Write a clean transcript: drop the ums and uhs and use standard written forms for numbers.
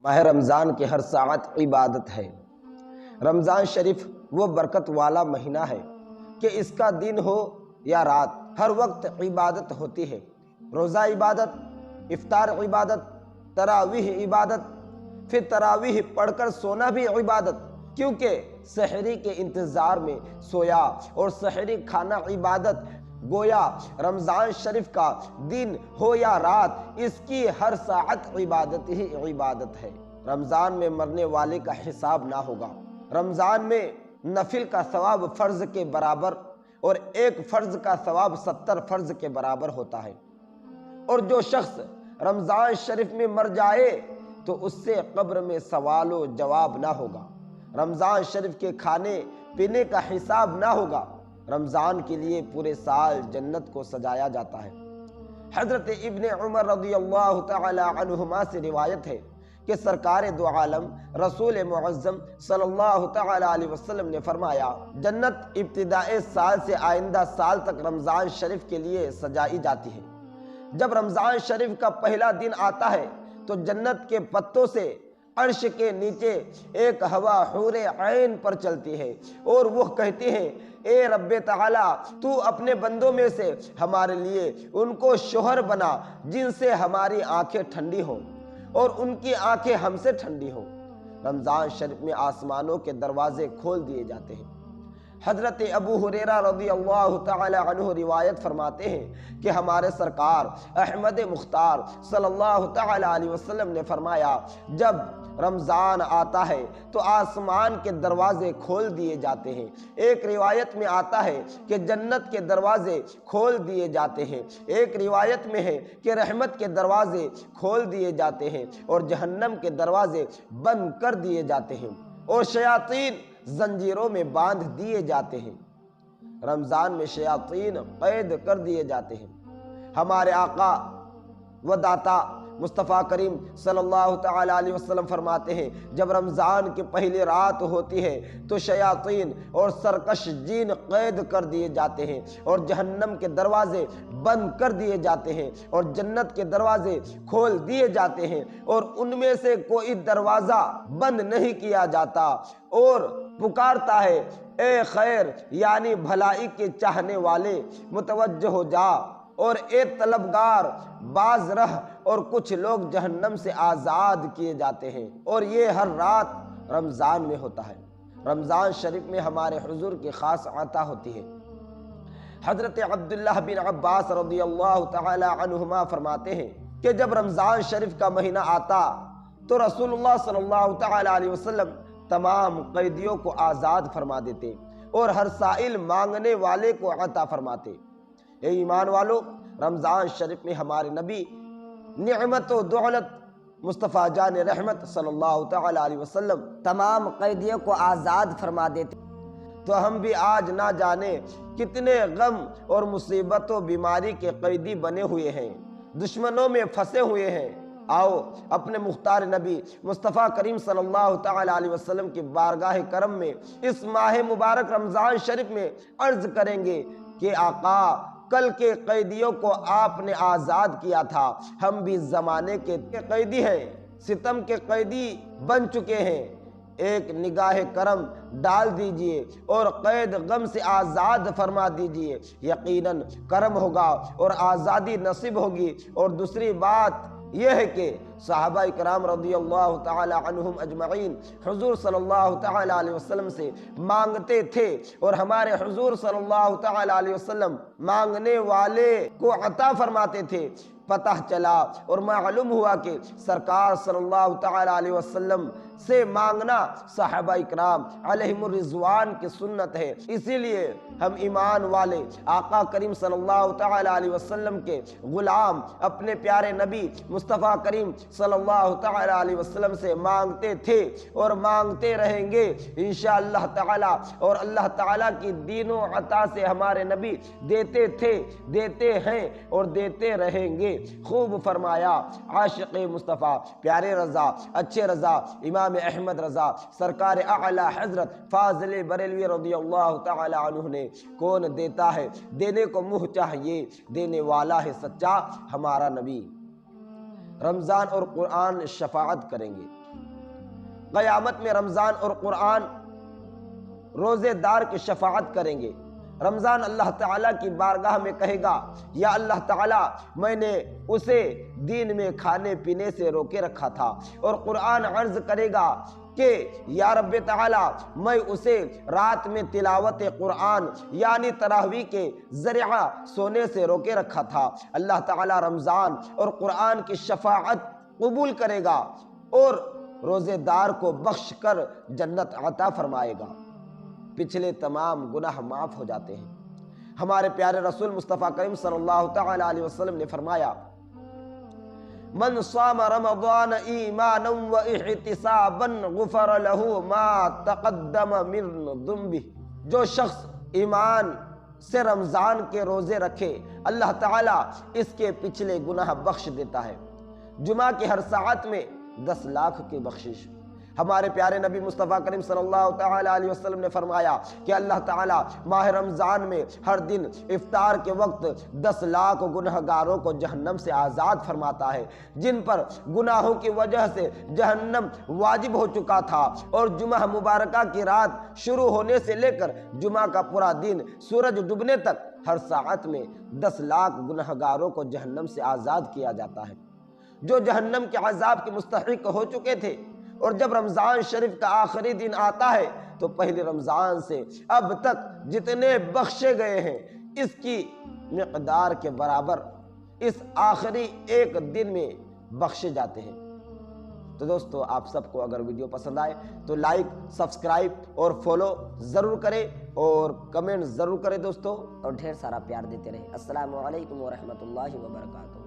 ماہ رمضان کی ہر ساعت عبادت ہے۔ رمضان شریف وہ برکت والا مہینہ ہے کہ اس کا دن ہو یا رات ہر وقت عبادت ہوتی ہے۔ روزہ عبادت، افطار عبادت، تراویح عبادت، پھر تراویح پڑھ کر سونا بھی عبادت، کیونکہ سحری کے انتظار میں سویا اور سحری کھانا عبادت۔ گویا رمضان شریف کا دن ہو یا رات اس کی ہر ساعت عبادت ہی عبادت ہے۔ رمضان میں مرنے والے کا حساب نہ ہوگا۔ رمضان میں نفل کا ثواب فرض کے برابر اور ایک فرض کا ثواب 70 فرض کے برابر ہوتا ہے، اور جو شخص رمضان شریف میں مر جائے تو اس سے قبر میں سوال و جواب نہ ہوگا۔ رمضان شریف کے کھانے پینے کا حساب نہ ہوگا۔ رمضان کے لیے پورے سال جنت کو سجایا جاتا ہے۔ حضرت ابن عمر رضی اللہ تعالی عنہما سے روایت ہے کہ سرکار دو عالم رسول معظم صلی اللہ تعالی علیہ وسلم نے فرمایا، جنت ابتدائی سال سے آئندہ سال تک رمضان شریف کے لیے سجائی جاتی ہے۔ جب رمضان شریف کا پہلا دن آتا ہے تو جنت کے پتوں سے عرش کے نیچے ایک ہوا حور عین پر چلتی ہے اور وہ کہتی ہے، اے رب تعالی، تو اپنے بندوں میں سے ہمارے لیے ان کو شوہر بنا جن سے ہماری آنکھیں ٹھنڈی ہوں اور ان کی آنکھیں ہم سے ٹھنڈی ہوں۔ رمضان شریف میں آسمانوں کے دروازے کھول دیے جاتے ہیں۔ حضرت ابو ہریرہ رضی اللہ تعالی عنہ روایت فرماتے ہیں کہ ہمارے سرکار احمد مختار صلی اللہ تعالی علیہ وسلم نے فرمایا، جب رمضان آتا ہے تو آسمان کے دروازے کھول دیے جاتے ہیں۔ ایک روایت میں آتا ہے کہ جنت کے دروازے کھول دیے جاتے ہیں، ایک روایت میں ہے کہ رحمت کے دروازے کھول دیے جاتے ہیں اور جہنم کے دروازے بند کر دیے جاتے ہیں اور شیاطین زنجیروں میں باندھ دیے جاتے ہیں۔ رمضان میں شیاطین قید کر دیے جاتے ہیں۔ ہمارے آقا و داتا مصطفیٰ کریم صلی اللہ تعالی علیہ وسلم فرماتے ہیں، جب رمضان کی پہلی رات ہوتی ہے تو شیاطین اور سرکش جین قید کر دیے جاتے ہیں اور جہنم کے دروازے بند کر دیے جاتے ہیں اور جنت کے دروازے کھول دیے جاتے ہیں، اور ان میں سے کوئی دروازہ بند نہیں کیا جاتا، اور پکارتا ہے، اے خیر یعنی بھلائی کے چاہنے والے متوجہ ہو جا، اور اے طلبگار باز رہ، اور کچھ لوگ جہنم سے آزاد کیے جاتے ہیں، اور یہ ہر رات رمضان میں ہوتا ہے۔ رمضان شریف میں ہمارے حضور کی خاص عطا ہوتی ہے۔ حضرت عبداللہ بن عباس رضی اللہ تعالی عنہما فرماتے ہیں کہ جب رمضان شریف کا مہینہ آتا تو رسول اللہ صلی اللہ تعالی علیہ وسلم تمام قیدیوں کو آزاد فرما دیتے اور ہر سائل مانگنے والے کو عطا فرماتے۔ اے ایمان والو، رمضان شریف میں ہمارے نبی نعمت و دولت مصطفیٰ جان رحمت صلی اللہ تعالی علیہ وسلم تمام قیدیوں کو آزاد فرما دیتے، تو ہم بھی آج نہ جانے کتنے غم اور مصیبت و بیماری کے قیدی بنے ہوئے ہیں، دشمنوں میں پھنسے ہوئے ہیں۔ آؤ اپنے مختار نبی مصطفیٰ کریم صلی اللہ تعالی علیہ وسلم کی بارگاہ کرم میں اس ماہ مبارک رمضان شریف میں عرض کریں گے کہ آقا، کل کے قیدیوں کو آپ نے آزاد کیا تھا، ہم بھی زمانے کے قیدی ہیں، ستم کے قیدی بن چکے ہیں، ایک نگاہ کرم ڈال دیجئے اور قید غم سے آزاد فرما دیجئے، یقیناً کرم ہوگا اور آزادی نصیب ہوگی۔ اور دوسری بات یہ ہے کہ صحابہ اکرام رضی اللہ تعالی عنہم اجمعین حضور صلی اللہ تعالی علیہ وسلم سے مانگتے تھے، اور ہمارے حضور صلی اللہ تعالی علیہ وسلم مانگنے والے کو عطا فرماتے تھے۔ پتہ چلا اور معلوم ہوا کہ سرکار صلی اللہ تعالی علیہ وسلم سے مانگنا صحابہ اکرام علیہم الرضوان کی سنت ہے، اسی لیے ہم ایمان والے آقا کریم صلی اللہ تعالی علیہ وسلم کے غلام اپنے پیارے نبی مصطفیٰ کریم صلی اللہ تعالی علیہ وسلم سے مانگتے تھے اور مانگتے رہیں گے انشاءاللہ تعالی، اور اللہ تعالی کی دین و عطا سے ہمارے نبی دیتے تھے، دیتے ہیں اور دیتے رہیں گے۔ خوب فرمایا عاشق مصطفیٰ پیارے رضا اچھے رضا امام احمد رضا سرکار اعلی حضرت فاضل بریلوی رضی اللہ تعالی عنہ نے، کون دیتا ہے دینے کو منہ چاہیے، دینے والا ہے سچا ہمارا نبی۔ رمضان اور قرآن شفاعت کریں گے۔ قیامت میں رمضان اور قرآن روزے دار کی شفاعت کریں گے۔ رمضان اللہ تعالیٰ کی بارگاہ میں کہے گا یا اللہ تعالیٰ میں نے اسے دین میں کھانے پینے سے روکے رکھا تھا، اور قرآن عرض کرے گا کہ یا رب تعالیٰ میں اسے رات میں تلاوت قرآن یعنی تراویح کے ذریعہ سونے سے روکے رکھا تھا۔ اللہ تعالیٰ رمضان اور قرآن کی شفاعت قبول کرے گا اور روزے دار کو بخش کر جنت عطا فرمائے گا، پچھلے تمام گناہ معاف ہو جاتے ہیں۔ ہمارے پیارے رسول مصطفیٰ کریم صلی اللہ تعالی علیہ وسلم نے فرمایا من صام رمضان ایمانا و احتسابا غفر له ما تقدم من ذنبه، جو شخص ایمان سے رمضان کے روزے رکھے اللہ تعالیٰ اس کے پچھلے گناہ بخش دیتا ہے۔ جمعہ کی ہر ساعت میں 10 لاکھ کی بخشش۔ ہمارے پیارے نبی مصطفیٰ کریم صلی اللہ تعالی علیہ وسلم نے فرمایا کہ اللہ تعالیٰ ماہ رمضان میں ہر دن افطار کے وقت 10 لاکھ گنہگاروں کو جہنم سے آزاد فرماتا ہے، جن پر گناہوں کی وجہ سے جہنم واجب ہو چکا تھا، اور جمعہ مبارکہ کی رات شروع ہونے سے لے کر جمعہ کا پورا دن سورج ڈوبنے تک ہر ساعت میں 10 لاکھ گنہگاروں کو جہنم سے آزاد کیا جاتا ہے، جو جہنم کے عذاب کے مستحق ہو چکے تھے۔ اور جب رمضان شریف کا آخری دن آتا ہے تو پہلے رمضان سے اب تک جتنے بخشے گئے ہیں اس کی مقدار کے برابر اس آخری ایک دن میں بخشے جاتے ہیں۔ تو دوستو آپ سب کو اگر ویڈیو پسند آئے تو لائک، سبسکرائب اور فالو ضرور کریں اور کمنٹ ضرور کریں دوستو، اور ڈھیر سارا پیار دیتے رہیں۔ السلام علیکم ورحمۃ اللہ وبرکاتہ۔